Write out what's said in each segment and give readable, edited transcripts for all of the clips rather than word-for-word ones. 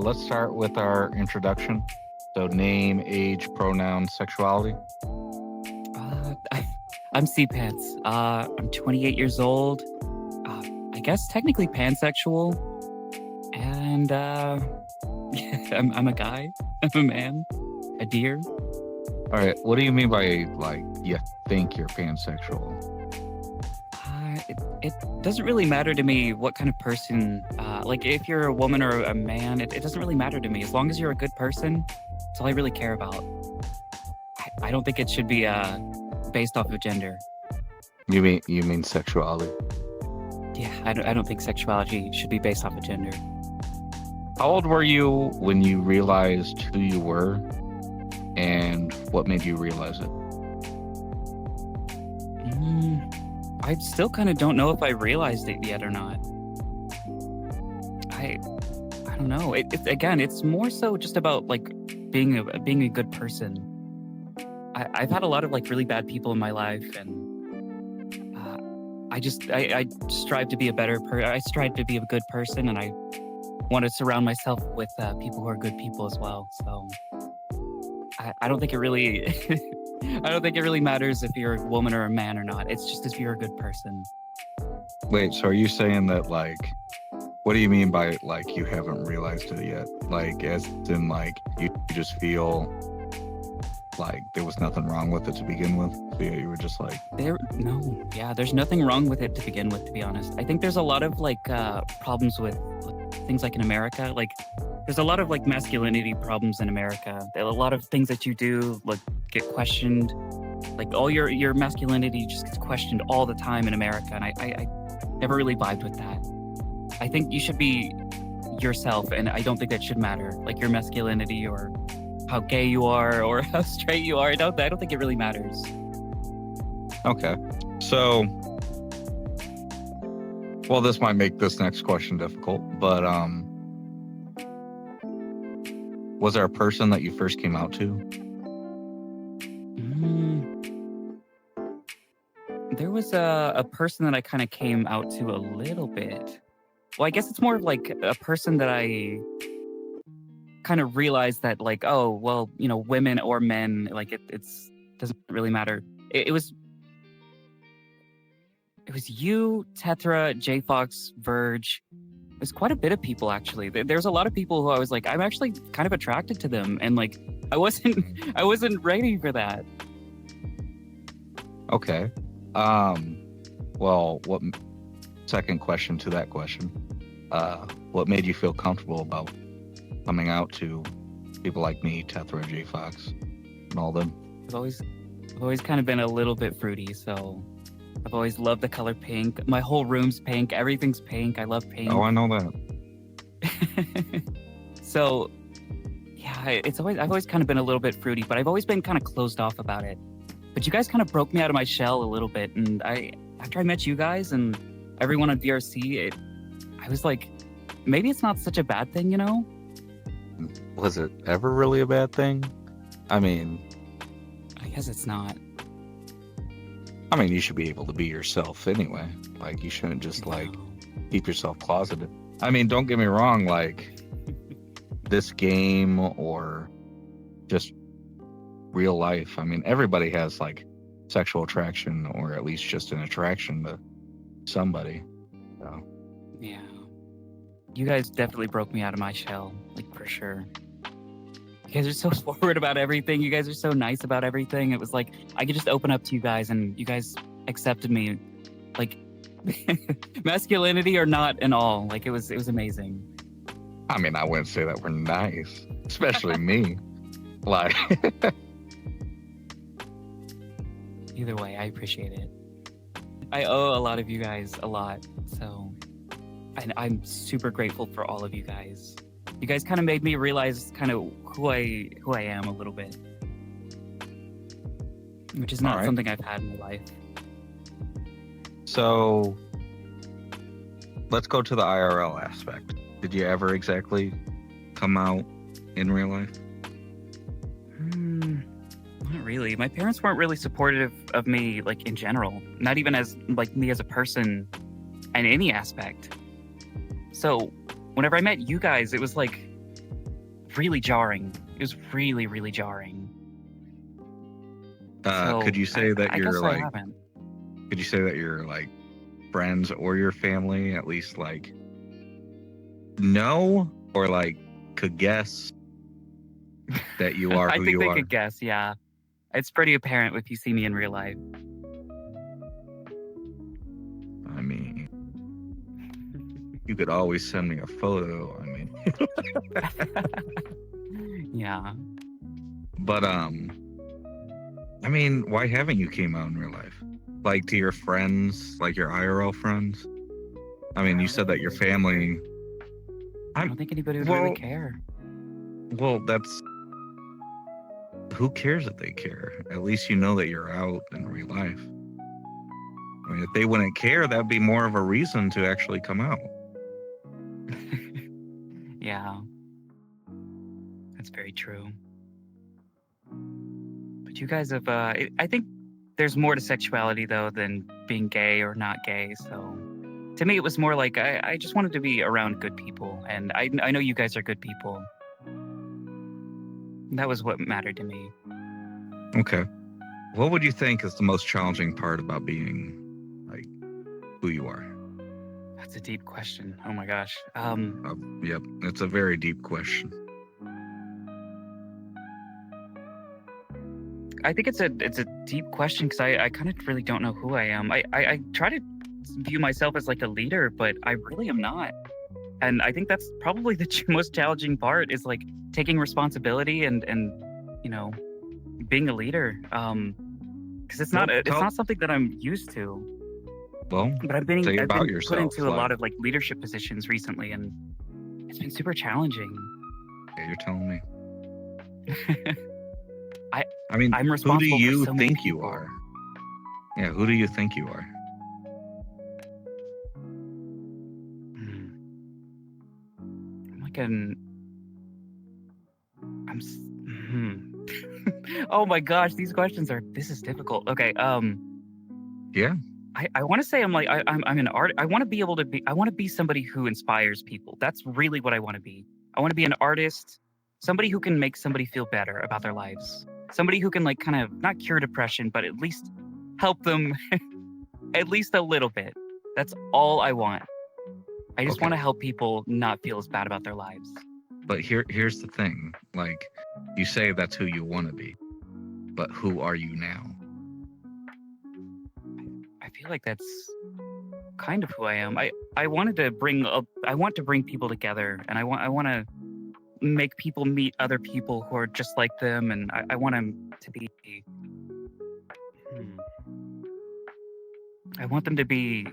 Let's start with our introduction. So, name, age, pronoun, sexuality. I'm C-Pants. I'm 28 years old. I guess technically pansexual. And I'm a guy. I'm a man. A deer. All right. What do you mean by you think you're pansexual? It doesn't really matter to me what kind of person, if you're a woman or a man, it doesn't really matter to me. As long as you're a good person, that's all I really care about. I don't think it should be based off of gender. You mean sexuality? Yeah, I don't think sexuality should be based off of gender. How old were you when you realized who you were, and what made you realize it? I still kind of don't know if I realized it yet or not. I don't know. It's more so just about being a good person. I've had a lot of really bad people in my life, and I strive to be a better person. I strive to be a good person, and I want to surround myself with people who are good people as well. So I don't think it really I don't think it really matters if you're a woman or a man or not. It's just if you're a good person. Wait, so are you saying that what do you mean by you haven't realized it yet? As in you just feel there was nothing wrong with it to begin with? So you were just there's nothing wrong with it to begin with, to be honest. I think there's a lot of problems with things in America. There's a lot of masculinity problems in America. There are a lot of things that you do get questioned. All your masculinity just gets questioned all the time in America, and I never really vibed with that. I think you should be yourself, and I don't think that should matter. Your masculinity or how gay you are or how straight you are. I don't think it really matters. Okay. So, well, this might make this next question difficult, but was there a person that you first came out to? There was a person that I kind of came out to a little bit. Well, I guess it's more of a person that I kind of realized that women or men, it doesn't really matter. It was you, Tetra, J Fox, Verge. There's quite a bit of people, actually. There's a lot of people who I was I'm actually kind of attracted to them, and I wasn't ready for that. Okay. Well, second question to that question. What made you feel comfortable about coming out to people like me, Tetra, J Fox, and all them? I've always kind of been a little bit fruity, so I've always loved the color pink. My whole room's pink. Everything's pink. I love pink. Oh, I know that. So, yeah, I've always kind of been a little bit fruity, but I've always been kind of closed off about it. But you guys kind of broke me out of my shell a little bit, and after I met you guys and everyone on VRC, I was maybe it's not such a bad thing, Was it ever really a bad thing? I mean, I guess it's not. I mean, you should be able to be yourself anyway. You shouldn't just keep yourself closeted. I mean, don't get me wrong, this game or just real life. I mean, everybody has sexual attraction, or at least just an attraction to somebody. So. Yeah. You guys definitely broke me out of my shell, for sure. You guys are so forward about everything. You guys are so nice about everything. It was I could just open up to you guys, and you guys accepted me, masculinity or not and all. It was amazing. I mean, I wouldn't say that we're nice, especially me. Either way, I appreciate it. I owe a lot of you guys a lot, so I'm super grateful for all of you guys. You guys kind of made me realize kind of who I am a little bit, which is not something I've had in my life. So let's go to the IRL aspect. Did you ever exactly come out in real life? Not really. My parents weren't really supportive of me, in general. Not even as me as a person in any aspect. So whenever I met you guys, it was really jarring. It was really, really jarring. Could you say that I you're guess like? I haven't. Could you say that your like friends or your family at least like know or like could guess that you are I who think you they are? could guess. Yeah, it's pretty apparent if you see me in real life. I mean, you could always send me a photo. I mean, Yeah. but I mean, why haven't you came out in real life? Like to your friends, like your IRL friends? I mean, you said that your family. I don't think anybody would well, really care. Well, that's who cares if they care? At least you know that you're out in real life. I mean, if they wouldn't care, that'd be more of a reason to actually come out. Yeah, that's very true. But you guys have, I think there's more to sexuality though than being gay or not gay. So to me, it was more like I just wanted to be around good people, and I know you guys are good people. That was what mattered to me. Okay. What would you think is the most challenging part about being like who you are? That's a deep question. Oh my gosh. Yep, it's a very deep question. I think it's a deep question because I kind of really don't know who I am. I try to view myself as like a leader, but I really am not. And I think that's probably the most challenging part is like taking responsibility and you know being a leader. Because it's not something that I'm used to. Well, But I've been yourself, put into a like, lot of like leadership positions recently, and it's been super challenging. Yeah, you're telling me. I mean, I'm who do responsible for you so many think you people. are? Yeah, who do you think you are? I'm like an. I'm. Oh my gosh, these questions are. This is difficult. Okay. Yeah. I want to say I'm like I'm an art. I want to be able to be. I want to be somebody who inspires people. That's really what I want to be. I want to be an artist, somebody who can make somebody feel better about their lives. Somebody who can like kind of not cure depression, but at least help them at least a little bit. That's all I want. I just want to help people not feel as bad about their lives. But here's the thing. Like, you say that's who you want to be, but who are you now? I feel like that's kind of who I am. I wanted to bring up. I want to bring people together, and I want to make people meet other people who are just like them, and I want them to be. I want them to be.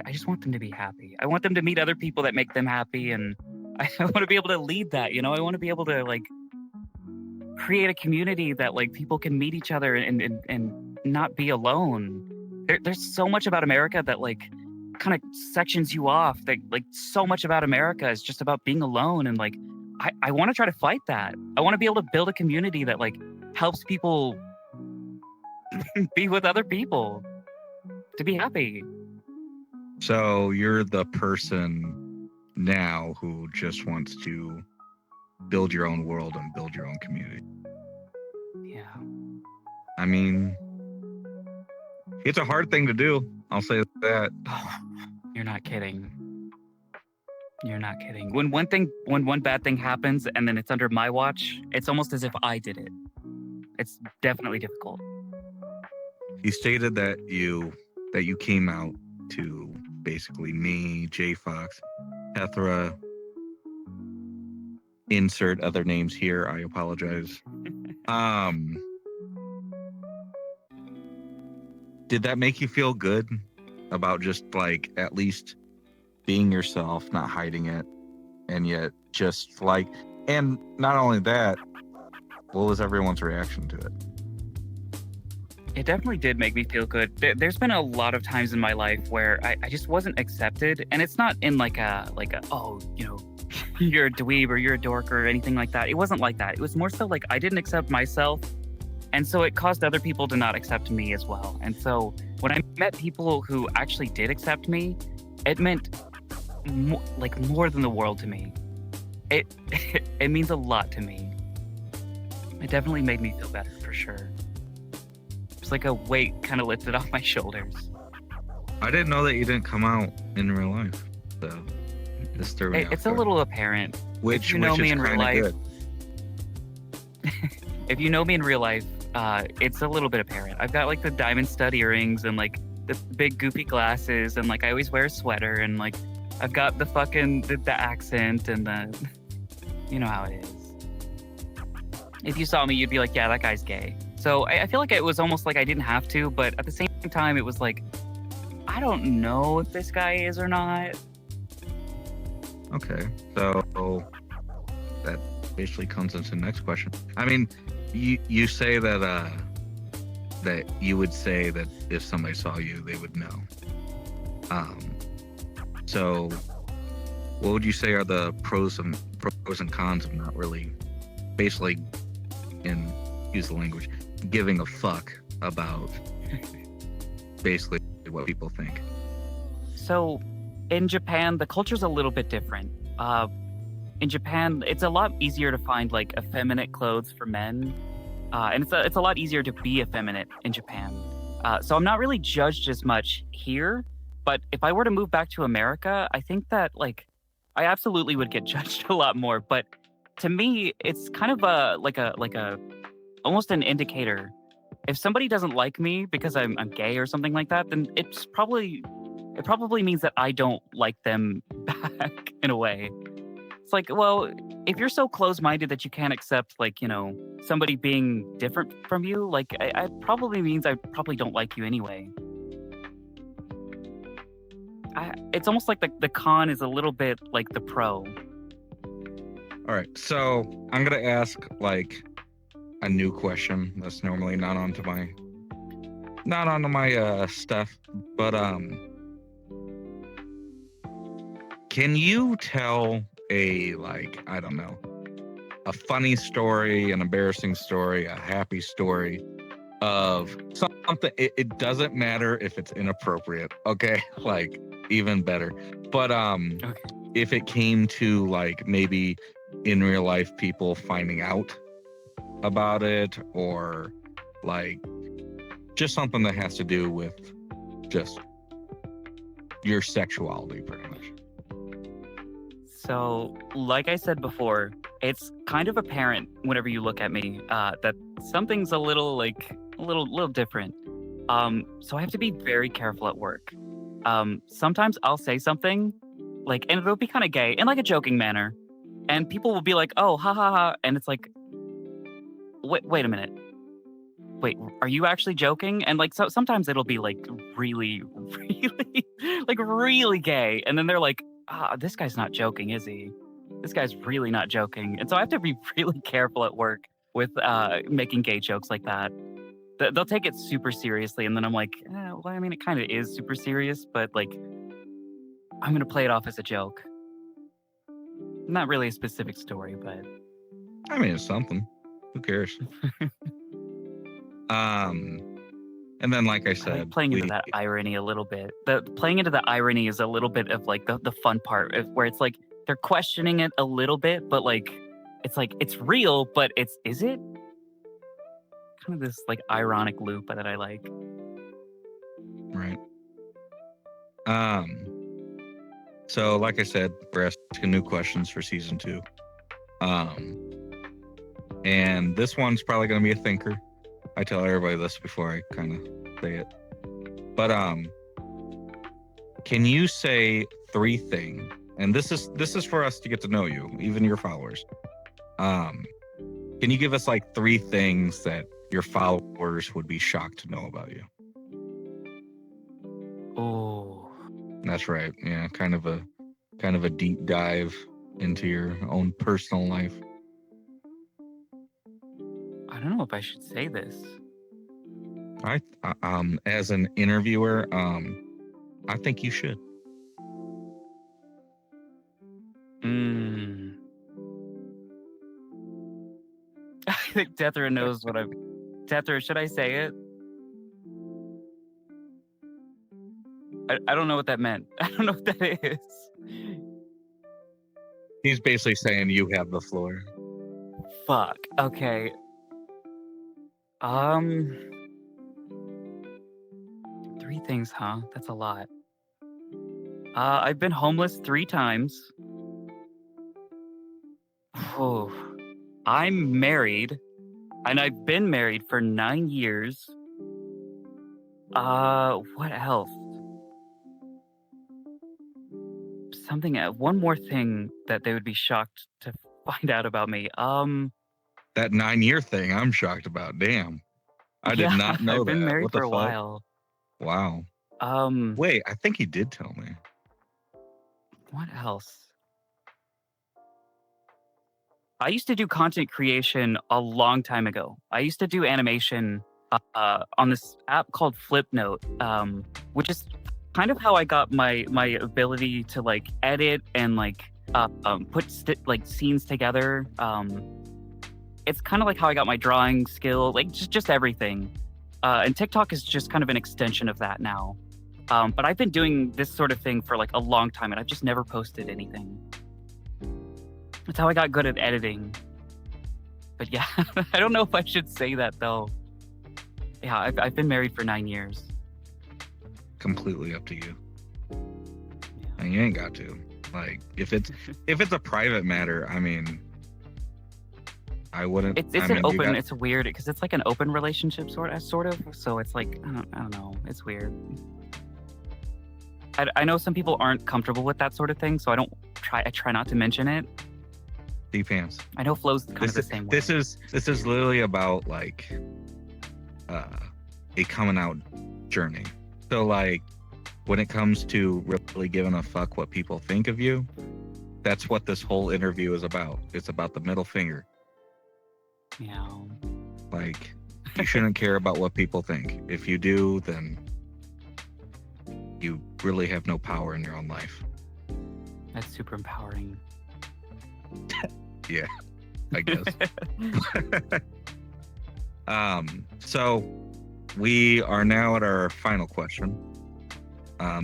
I just want them to be happy. I want them to meet other people that make them happy, and I want to be able to lead that. You know, I want to be able to like create a community that like people can meet each other and not be alone. There's so much about America that like kind of sections you off. That like so much about America is just about being alone, and like I want to try to fight that. I want to be able to build a community that like helps people be with other people to be happy. So you're the person now who just wants to build your own world and build your own community. Yeah. I mean, it's a hard thing to do. I'll say that. Oh, you're not kidding. You're not kidding. When one bad thing happens and then it's under my watch, it's almost as if I did it. It's definitely difficult. You stated that you came out to basically me, J Fox, Hethra. Insert other names here. I apologize. Did that make you feel good about just like at least being yourself, not hiding it, and yet just like, and not only that, what was everyone's reaction to it? It definitely did make me feel good. There's been a lot of times in my life where I just wasn't accepted, and it's not in like a oh, you know, you're a dweeb or you're a dork or anything like that. It wasn't like that. It was more so like I didn't accept myself, and so it caused other people to not accept me as well. And so when I met people who actually did accept me, it meant more than the world to me. it it means a lot to me. It definitely made me feel better for sure. It's like a weight kind of lifted off my shoulders. I didn't know that you didn't come out in real life. So this threw me off It's a guard. little apparent. Which If you know which me is in real kind of life, good. if you know me in real life, it's a little bit apparent. I've got like the diamond stud earrings and like the big goofy glasses, and like I always wear a sweater, and like I've got the fucking the accent and the you know how it is. If you saw me, you'd be like, yeah, that guy's gay. So I feel like it was almost like I didn't have to, but at the same time, it was like, I don't know if this guy is or not. Okay, so that basically comes into the next question. I mean, you say that that you would say that if somebody saw you, they would know. So what would you say are the pros and cons of not really, basically, in use the language, giving a fuck about basically what people think? So in Japan, the culture's a little bit different. In Japan, it's a lot easier to find like effeminate clothes for men. And it's a lot easier to be effeminate in Japan. So I'm not really judged as much here. But if I were to move back to America, I think that like I absolutely would get judged a lot more. But to me, it's kind of like a almost an indicator. If somebody doesn't like me because I'm gay or something like that, then it probably means that I don't like them back in a way. It's like, well, if you're so close-minded that you can't accept, like, you know, somebody being different from you, like, I probably means I probably don't like you anyway. It's almost like the con is a little bit like the pro. All right, so I'm gonna ask like a new question that's normally not onto my stuff, but can you tell a, like, I don't know, a funny story, an embarrassing story, a happy story of something? It doesn't matter if it's inappropriate, okay? Like, even better. But Okay. if it came to like maybe in real life people finding out about it, or like just something that has to do with just your sexuality, pretty much. So, like I said before, it's kind of apparent whenever you look at me that something's a little different. So I have to be very careful at work. Sometimes I'll say something like, and it'll be kind of gay in like a joking manner, and people will be like, "Oh, ha ha ha," and it's like, wait a minute. Wait, are you actually joking? And like, so sometimes it'll be like really, really, like really gay, and then they're like, this guy's not joking, is he? This guy's really not joking. And so I have to be really careful at work with making gay jokes like that. They'll take it super seriously, and then I'm like, well, I mean, it kind of is super serious, but like, I'm gonna play it off as a joke. Not really a specific story, but I mean, it's something. Who cares? And then, like I I said, like playing into that irony a little bit. The playing into the irony is a little bit of like the fun part, where it's like they're questioning it a little bit, but like it's real, but is it? Kind of this like ironic loop that I like. Right. So like I said, we're asking new questions for season 2. And this one's probably gonna be a thinker. I tell everybody this before I kind of say it. But can you say 3 things? And this is for us to get to know you, even your followers. Can you give us like 3 things that your followers would be shocked to know about you? Oh, That's right. Yeah, kind of a deep dive into your own personal life. I don't know if I should say this. I as an interviewer, I think you should. I think Tethra knows what I'm. Tethra, should I say it? I don't know what that meant. I don't know what that is. He's basically saying you have the floor. Fuck. Okay. Um, 3 things, huh? That's a lot. I've been homeless 3 times. Oh, I'm married, and I've been married for 9 years. What else? Something, one more thing that they would be shocked to find out about me. That 9-year thing, I'm shocked about. Damn. I did Yeah, not know I've been that. married What the for a fuck? while. Wow. Um, Wait, I think he did tell me. what else? I used to do content creation a long time ago. I used to do animation on this app called Flipnote, which is kind of how I got my ability to like edit and like put like scenes together. It's kind of like how I got my drawing skill, like just everything. And TikTok is just kind of an extension of that now. But I've been doing this sort of thing for like a long time, and I've just never posted anything. That's how I got good at editing. But yeah, I don't know if I should say that though. Yeah, I've been married for 9 years. Completely up to you. Yeah. And you ain't got to. Like, if it's a private matter, I mean, I wouldn't. It's I mean, an open. got, It's weird because it's like an open relationship sort of. So it's like I don't know. It's weird. I know some people aren't comfortable with that sort of thing, so I try not to mention it. deep hands. I know Flo's kind of the same way. This is literally about like a coming out journey. So like when it comes to really giving a fuck what people think of you, that's what this whole interview is about. It's about the middle finger. Yeah. Like you shouldn't care about what people think. If you do, then you really have no power in your own life. That's super empowering. Yeah, I guess. So we are now at our final question.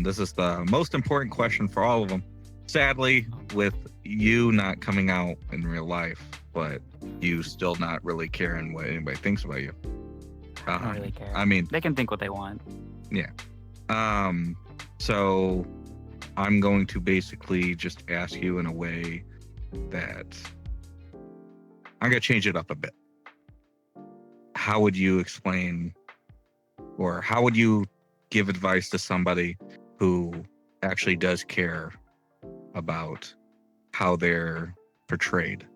This is the most important question for all of them. Sadly, with you not coming out in real life, but you still not really caring what anybody thinks about you. I don't really care. I mean, they can think what they want. Yeah. So I'm going to basically just ask you in a way that I'm going to change it up a bit. How would you explain, or how would you give advice to somebody who actually does care about how they're portrayed?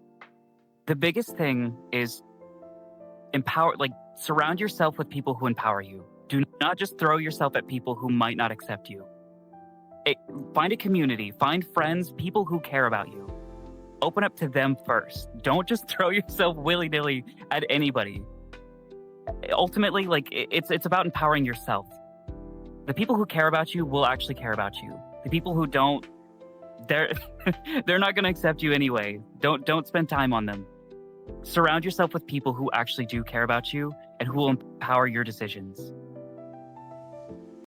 The biggest thing is surround yourself with people who empower you. Do not just throw yourself at people who might not accept you. Find a community, find friends, people who care about you. Open up to them first. Don't just throw yourself willy-nilly at anybody. Ultimately, it's about empowering yourself. The people who care about you will actually care about you. The people who don't, they're not going to accept you anyway. Don't spend time on them. Surround yourself with people who actually do care about you and who will empower your decisions.